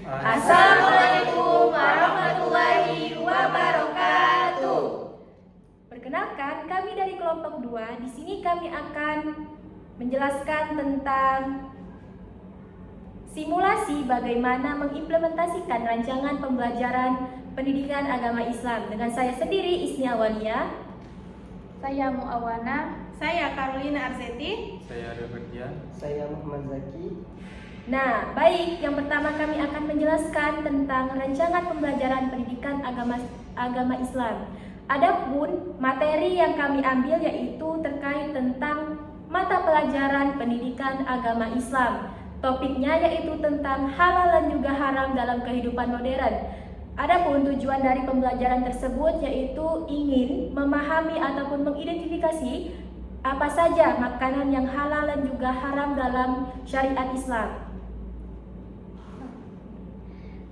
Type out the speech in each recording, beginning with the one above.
Assalamualaikum warahmatullahi wabarakatuh. Perkenalkan, kami dari kelompok 2. Di sini kami akan menjelaskan tentang simulasi bagaimana mengimplementasikan rancangan pembelajaran pendidikan agama Islam. Dengan saya sendiri, Isni Awalia. Saya Muawana. Saya Carolina Arzeti. Saya Reverdian. Saya Muhammad Zaki. Nah, baik. Yang pertama kami akan menjelaskan tentang rancangan pembelajaran pendidikan agama Islam. Adapun materi yang kami ambil yaitu terkait tentang mata pelajaran pendidikan agama Islam. Topiknya yaitu tentang halal dan juga haram dalam kehidupan modern. Adapun tujuan dari pembelajaran tersebut yaitu ingin memahami ataupun mengidentifikasi apa saja makanan yang halal dan juga haram dalam syariat Islam.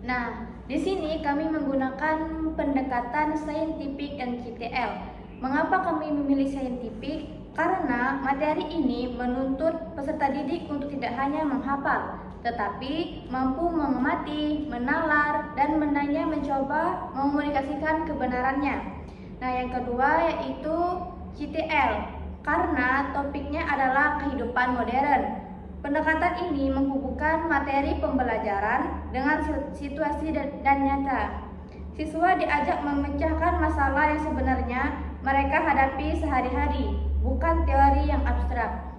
Nah, di sini kami menggunakan pendekatan scientific and CTL. Mengapa kami memilih scientific? Karena materi ini menuntut peserta didik untuk tidak hanya menghafal, tetapi mampu mengamati, menalar, dan mencoba mengomunikasikan kebenarannya. Nah, yang kedua yaitu CTL, karena topiknya adalah kehidupan modern. Pendekatan ini menghubungkan materi pembelajaran dengan situasi dan nyata. Siswa diajak memecahkan masalah yang sebenarnya mereka hadapi sehari-hari, bukan teori yang abstrak.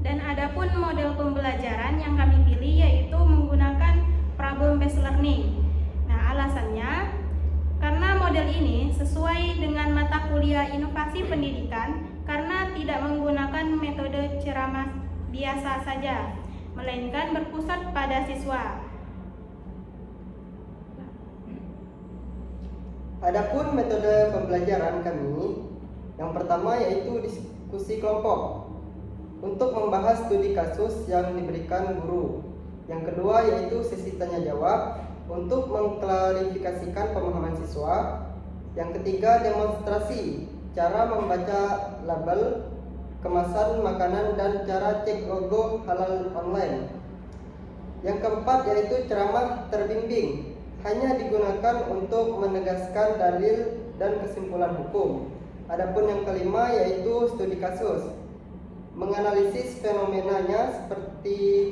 Dan adapun model pembelajaran yang kami pilih yaitu menggunakan problem based learning. Nah, alasannya karena model ini sesuai dengan mata kuliah inovasi pendidikan karena tidak menggunakan metode ceramah biasa saja, melainkan berpusat pada siswa. Adapun metode pembelajaran kami, yang pertama yaitu diskusi kelompok untuk membahas studi kasus yang diberikan guru. Yang kedua yaitu sesi tanya jawab untuk mengklarifikasikan pemahaman siswa. Yang ketiga demonstrasi cara membaca label kemasan makanan dan cara cek logo halal online. Yang keempat yaitu ceramah terbimbing, hanya digunakan untuk menegaskan dalil dan kesimpulan hukum. Adapun yang kelima yaitu studi kasus, menganalisis fenomenanya seperti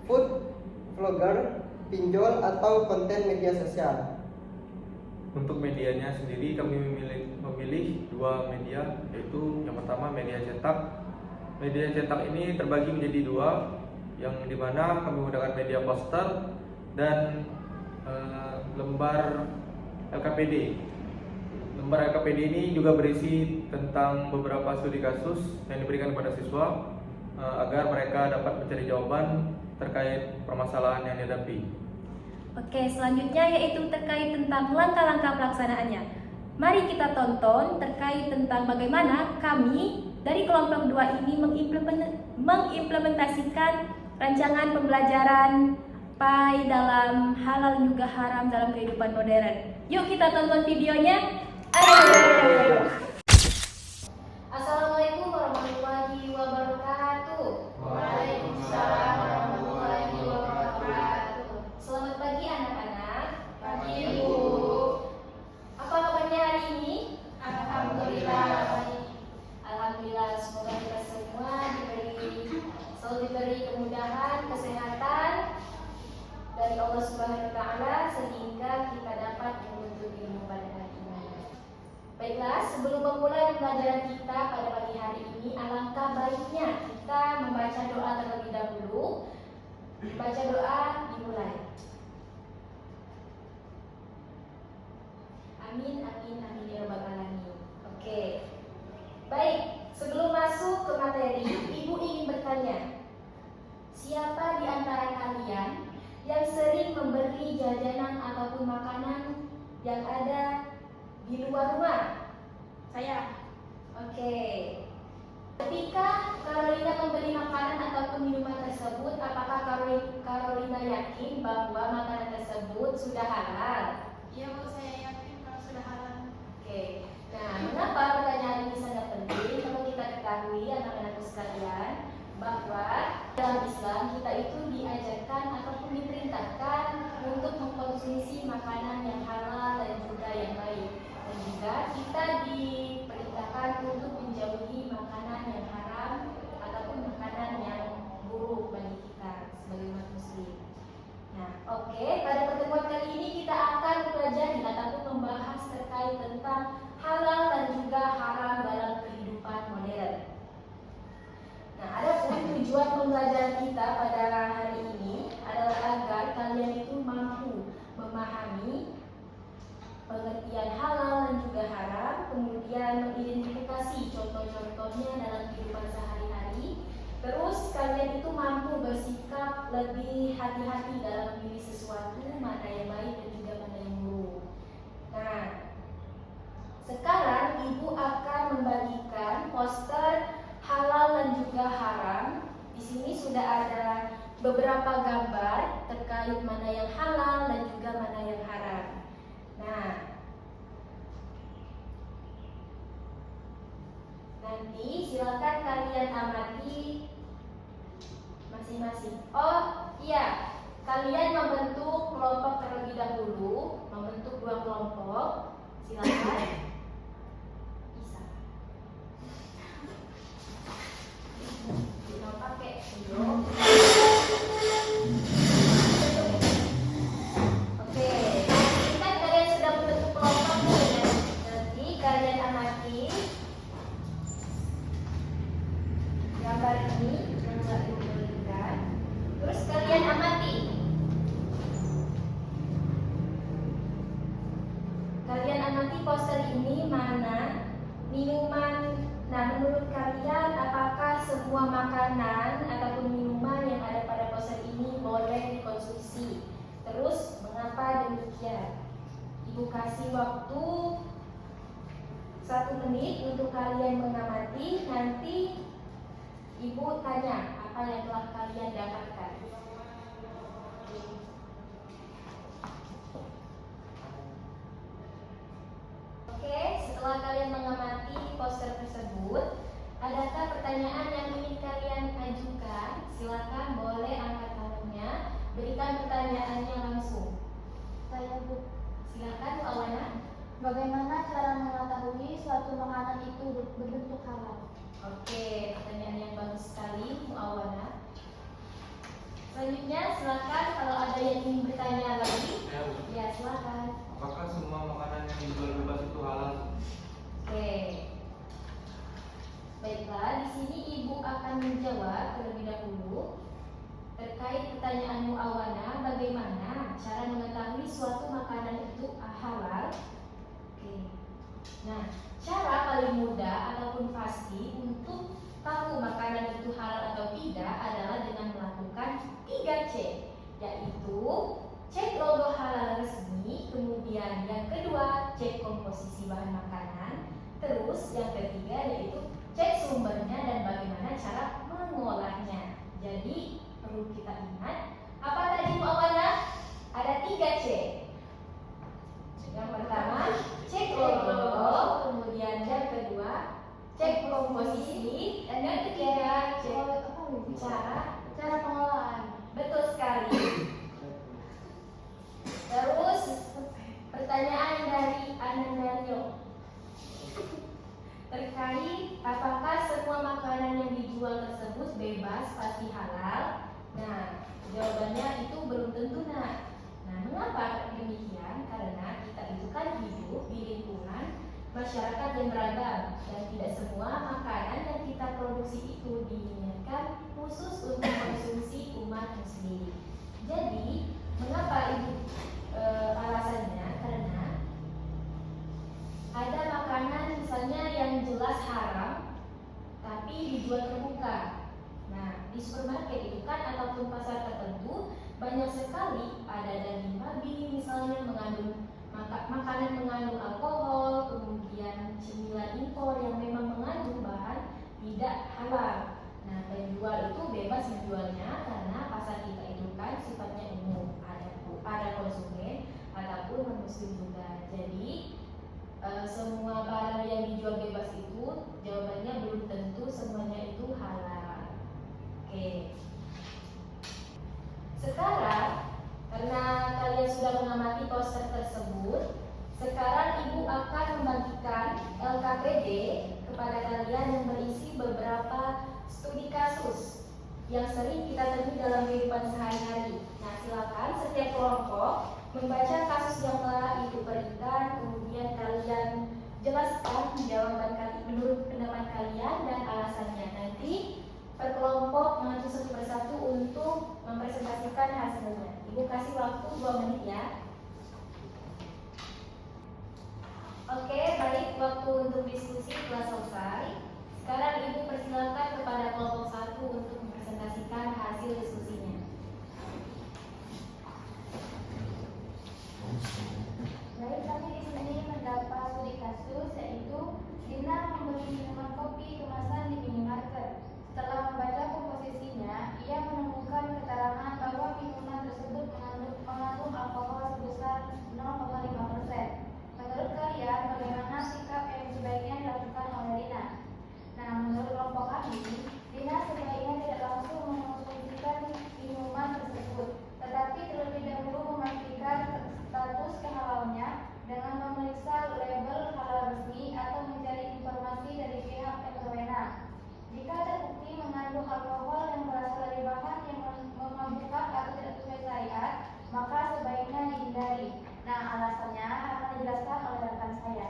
food vlogger, pinjol atau konten media sosial. Untuk medianya sendiri kami memilih dua media, yaitu yang pertama media cetak. Media cetak ini terbagi menjadi dua, yang dimana kami menggunakan media poster dan lembar LKPD. Lembar LKPD ini juga berisi tentang beberapa studi kasus yang diberikan kepada siswa agar mereka dapat mencari jawaban terkait permasalahan yang dihadapi. Oke, selanjutnya yaitu terkait tentang langkah-langkah pelaksanaannya. Mari kita tonton terkait tentang bagaimana kami dari kelompok 2 ini mengimplementasikan rancangan pembelajaran PAI dalam halal juga haram dalam kehidupan modern. Yuk kita tonton videonya. Ayo. Assalamualaikum warahmatullahi wabarakatuh. Waalaikumsalam warahmatullahi wabarakatuh. Selamat pagi anak-anak. Pagi, Bu. Apa kabarnya hari ini? Alhamdulillah. Baik. Alhamdulillah, semoga kita semua selalu diberi kemudahan, kesehatan dari Allah Subhanahu wa taala sehingga kita dapat menuntut ilmu pada hari ini. Baiklah, sebelum memulai pembelajaran kita pada pagi hari ini, alangkah baiknya kita membaca doa terlebih dahulu. Baca doa dimulai. Amin, amin, amin ya rabbal alamin. Oke. Baik, sebelum masuk ke materi, Ibu ingin bertanya, siapa di antara kalian yang sering membeli jajanan ataupun makanan yang ada di luar rumah? Saya. Oke. Ketika Carolina membeli makanan ataupun minuman tersebut, apakah Carolina yakin bahwa makanan tersebut sudah halal? Iya, Bu, saya yakin kalau sudah halal. Oke. Nah, mengapa pertanyaan ini sangat penting? Kalau kita ketahui anak-anakku sekalian bahwa dalam Islam kita itu diajarkan mengkonsumsi makanan yang halal dan juga yang baik. Dan juga kita diperintahkan untuk menjauhi makanan yang haram ataupun makanan yang buruk bagi kita sebagai umat muslim. Nah, oke, pada pertemuan kali ini kita akan mempelajari ataupun membahas terkait tentang halal dan juga haram dalam kehidupan modern. Nah, adapun tujuan pembelajaran kita pada hari ini adalah agar kalian itu mampu memahami pengertian halal dan juga haram, kemudian mengidentifikasi contoh-contohnya dalam kehidupan sehari-hari. Terus kalian itu mampu bersikap lebih hati-hati dalam memilih sesuatu, mana yang baik dan juga mana yang buruk. Nah, sekarang ibu akan membagikan poster halal dan juga haram. Di sini sudah ada beberapa gambar terkait mana yang halal dan juga mana yang haram. Nah, nanti silakan kalian amati masing-masing. Oh iya, kalian membentuk kelompok terlebih dahulu, membentuk 2 kelompok. Silakan. Bisa. Kita pakai video. Oke, kan kalian sudah membentuk kelompok nih. Nanti kalian amati gambar ini yang telah diberikan. Terus kalian amati. Kalian amati poster ini mana minuman. Nah, menurut kalian apakah semua makanan ataupun minuman yang ada pada poster ini boleh dikonsumsi? Terus mengapa demikian? Ibu kasih waktu 1 menit untuk kalian mengamati. Nanti ibu tanya apa yang telah kalian dapatkan. Oke, setelah kalian mengamati poster tersebut, adakah pertanyaan yang ingin kalian ajukan? Silakan, boleh angkat tangannya. Berikan pertanyaannya langsung. Saya Bu, Silakan, Bu Awana. bagaimana cara mengetahui suatu makanan itu berbentuk halal? Oke, pertanyaan yang bagus sekali, Bu Awana. Selanjutnya, silakan kalau ada yang ingin bertanya lagi. Ya, silakan. Apakah semua makanan yang dijual bebas itu halal? Oke. Baiklah, di sini Ibu akan menjawab terlebih dahulu terkait pertanyaanmu Awana, bagaimana cara mengetahui suatu makanan itu halal? Oke. Nah, cara paling mudah ataupun pasti untuk tahu makanan itu halal atau tidak adalah dengan melakukan 3 cek, yaitu cek logo halal resmi, kemudian yang kedua cek komposisi bahan makanan, terus yang ketiga yaitu cek sumbernya dan bagaimana cara mengolahnya. Jadi perlu kita ingat, apa tadi Bu Awana? Ada 3 cek. Yang pertama cek logo, kemudian yang kedua cek komposisi, dan yang ketiga cek cara pengolahan. Betul sekali. Terus pertanyaan dari Anandario terkait apakah semua makanan yang dijual tersebut bebas pasti halal? Nah, jawabannya itu belum tentu, Nak. Nah, mengapa demikian? Karena kita itu kan hidup di lingkungan masyarakat yang beragam dan tidak semua makanan yang kita produksi itu diinginkan khusus untuk konsumsi umat muslim. Jadi, mengapa Ibu alasannya? Karena ada makanan misalnya yang jelas haram tapi dijual terbuka. Nah, di supermarket itu kan ataupun pasar tertentu banyak sekali ada daging babi misalnya mengandung makanan mengandung alkohol, kemudian cemilan impor yang memang mengandung bahan tidak halal. Nah, penjual itu bebas menjualnya karena pasar kita itu kan sifatnya umum, ada konsumen ataupun non-muslim juga. Jadi semua barang yang dijual bebas itu jawabannya belum tentu semuanya itu halal. Oke. Sekarang Karena kalian sudah mengamati poster tersebut, sekarang Ibu akan membagikan LKPD kepada kalian yang berisi beberapa studi kasus yang sering kita temui dalam kehidupan sehari-hari. Nah, silakan setiap kelompok membaca kasus yang telah Ibu berikan, kemudian kalian jelaskan jawaban kalian menurut pendapat kalian dan alasannya. Nanti per kelompok maju satu persatu untuk mempresentasikan hasilnya. Ibu kasih waktu 2 menit ya. Oke, baik, waktu untuk diskusi telah selesai. Sekarang Ibu persilakan kepada kelompok 1 untuk mempresentasikan hasil diskusinya. Baik, kami di sini mendapat studi kasus yaitu Dina membeli minuman kopi kemasan di minimarket. Setelah membaca komposisinya, ia menemukan keterangan bahwa minuman tersebut mengandung alkohol sebesar 0,5%. Menurut kalian, bagaimana sikap yang sebaiknya dilakukan oleh Dina? Nah, menurut kelompok kami, Dina sebaiknya tidak langsung mengkonsumsikan minuman tersebut, tetapi terlebih dahulu memastikan status kehalalnya dengan memeriksa label halal resmi atau mencari informasi dari pihak yang berwenang. Jika terbukti mengandung alkohol yang berasal dari bahan yang memabukkan atau tidak sesuai syariat, maka sebaiknya dihindari. Nah, alasannya akan dijelaskan oleh rekan saya.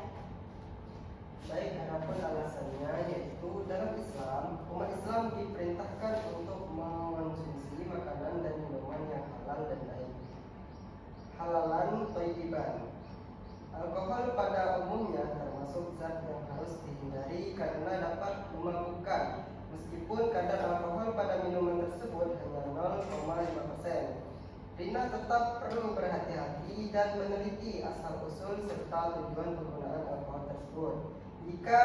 Baik, adapun alasannya yaitu dalam Islam, umat Islam diperintahkan untuk mengonsumsi makanan dan minuman yang halal dan baik. Halalan thayyiban. Alkohol pada umumnya termasuk zat yang harus dihindari karena dapat memabukkan, meskipun kadar alkohol pada minuman tersebut hanya 0,5%. Rina tetap perlu berhati-hati dan meneliti asal-usul serta tujuan penggunaan alkohol tersebut. Jika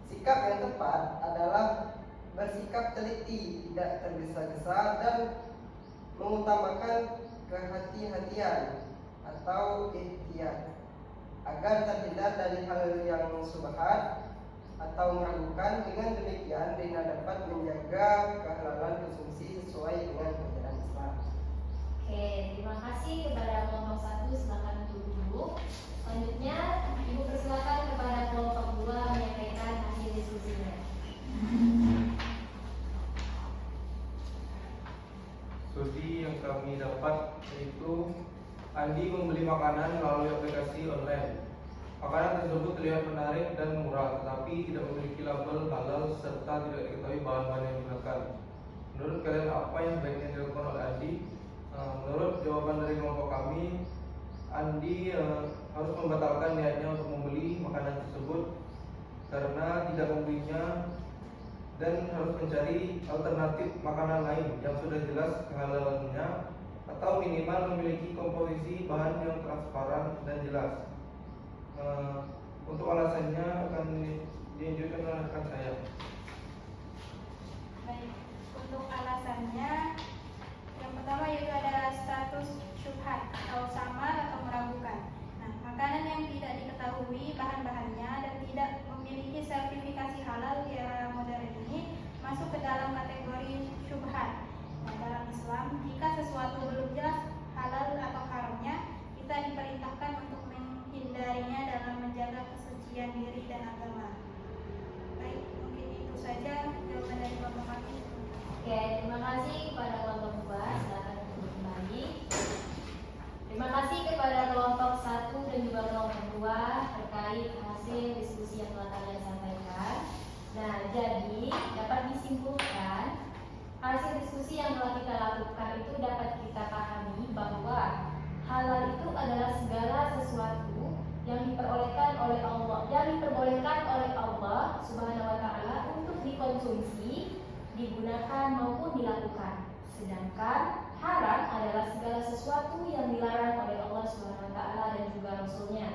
sikap yang tepat adalah bersikap teliti, tidak tergesa-gesa dan mengutamakan kehati-hatian atau ihtiyat agar terhindar dari hal yang subhat atau meragukan. Dengan demikian, Rina dapat menjaga kehalalan konsumsi sesuai dengan ajaran Islam. Oke, terima kasih kepada kelompok 1, silakan duduk dulu. Selanjutnya, Ibu persilakan kepada kelompok 2 menyampaikan hasil diskusinya. Studi yang kami dapat yaitu Andi membeli makanan melalui aplikasi online. Makanan tersebut terlihat menarik dan murah, tetapi tidak memiliki label halal serta tidak diketahui bahan-bahan yang digunakan. Menurut kalian apa yang sebaiknya dilakukan oleh Andi? Menurut jawaban dari kelompok kami, Andi harus membatalkan niatnya untuk membeli makanan tersebut karena tidak membelinya dan harus mencari alternatif makanan lain yang sudah jelas kehalalannya atau minimal memiliki komposisi bahan yang transparan dan jelas. Untuk alasannya akan dianjurkan oleh rekan saya. Baik, untuk alasannya yang pertama yaitu ada status syubhat atau samar atau meragukan. Nah, makanan yang tidak diketahui bahan-bahannya dan tidak memiliki sertifikasi halal di era modern ini masuk ke dalam kategori syubhat. Nah, dalam Islam, jika sesuatu belum jelas halal atau haramnya, kita diperintahkan untuk menghindarinya dalam menjaga kesucian diri dan agama. Baik, mungkin itu saja jawaban dari kelompok kami. Oke, terima kasih kepada kelompok 2, silakan duduk kembali. Terima kasih kepada kelompok 1 dan juga kelompok 2 terkait hasil diskusi yang telah kalian sampaikan. Nah, jadi dapat disimpulkan hasil diskusi yang telah kita lakukan itu dapat kita pahami bahwa halal itu adalah segala sesuatu yang diperbolehkan oleh Allah Subhanahu wa taala untuk dikonsumsi, digunakan maupun dilakukan. Sedangkan haram adalah segala sesuatu yang dilarang oleh Allah Subhanahu wa taala dan juga Rasulnya.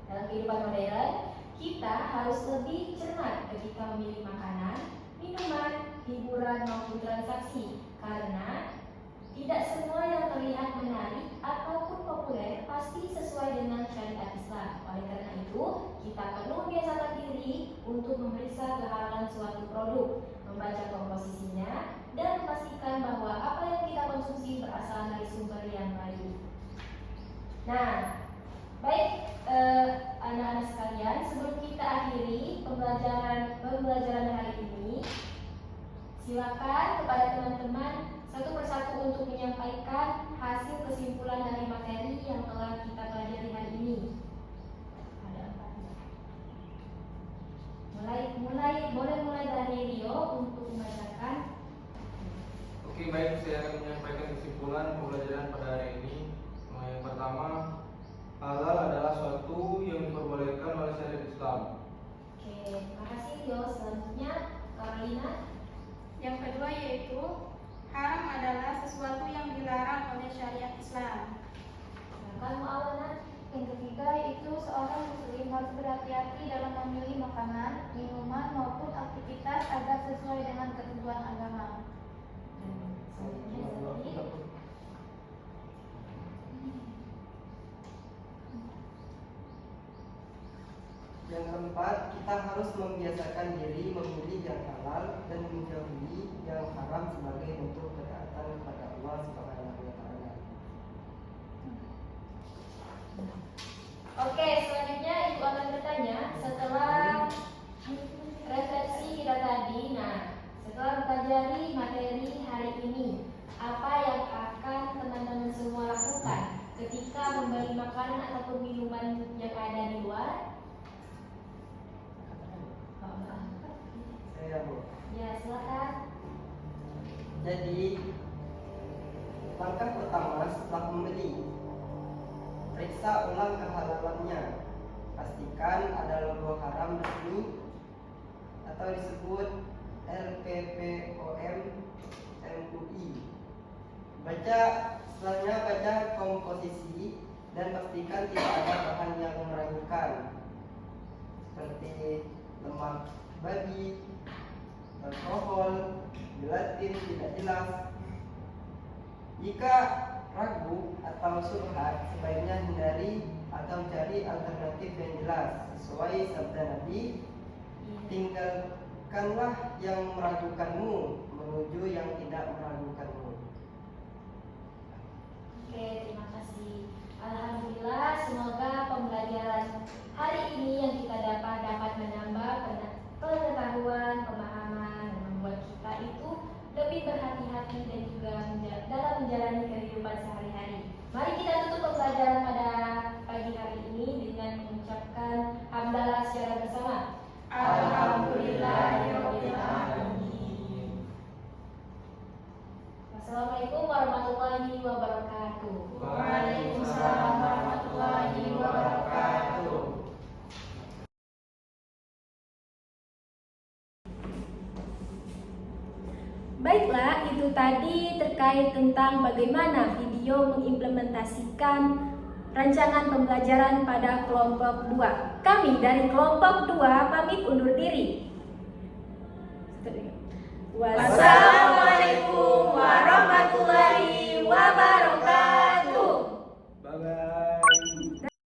Dalam kehidupan modern, kita harus lebih cermat ketika memilih makanan, minuman, hiburan maupun transaksi, karena tidak semua yang terlihat menarik ataupun populer pasti sesuai dengan syariat Islam. Oleh karena itu, kita perlu membiasakan diri untuk memeriksa kehalalan suatu produk, membaca komposisinya, dan memastikan bahwa apa yang kita konsumsi berasal dari Nah, baik anak-anak sekalian, sebelum kita akhiri pembelajaran hari ini, silakan kepada teman-teman satu persatu untuk menyampaikan hasil kesimpulan dari materi yang telah kita pelajari hari ini. Ada empatnya. Boleh mulai dari Rio untuk membacakan. Oke, baik, saya akan menyampaikan kesimpulan pembelajaran pada hari ini. Yang pertama, halal adalah suatu yang diperbolehkan oleh syariat Islam. Oke, terima kasih Rio. Selanjutnya, Carolina. Yang kedua yaitu haram adalah sesuatu yang dilarang oleh syariat Islam. Silakan Mu'awana. Yang ketiga yaitu seorang muslim harus berhati-hati dalam memilih makanan, minuman maupun aktivitas agar sesuai dengan ketentuan agama. Selanjutnya, Zaki. Yang keempat, kita harus membiasakan diri memilih yang halal dan menjauhi yang haram sebagai bentuk ketaatan kepada Allah Subhanahu wa taala. Oke, selanjutnya Ibu akan bertanya setelah refleksi kita tadi. Nah, setelah mempelajari materi hari ini, apa yang akan teman-teman semua lakukan ketika membeli makanan ataupun minuman yang ada di luar? Saya Bu. Ya, silakan. Jadi, langkah pertama setelah membeli, periksa ulang kehalalannya. Pastikan ada logo haram resmi atau disebut LPPOM MUI. Setelahnya baca komposisi dan pastikan tidak ada bahan yang meragukan seperti lemak babi, alkohol, gelatin tidak jelas. Jika ragu atau syubhat, sebaiknya hindari atau cari alternatif yang jelas sesuai sabda Nabi. Tinggalkanlah yang meragukanmu menuju yang tidak meragukanmu. Oke, terima kasih. Alhamdulillah, semoga pembelajaran hari ini yang kita dapat menambah pengetahuan, pemahaman, dan membuat kita itu lebih berhati-hati dan juga dalam menjalani kehidupan sehari-hari. Mari kita tutup pembelajaran pada pagi hari ini dengan mengucapkan hamdalah secara bersama. Alhamdulillahirabbil alamin. Wassalamualaikum warahmatullahi wabarakatuh. Waalaikumsalam warahmatullahi wabarakatuh. Baiklah, itu tadi terkait tentang bagaimana video mengimplementasikan rancangan pembelajaran pada kelompok 2. Kami dari kelompok 2 pamit undur diri. Wassalamualaikum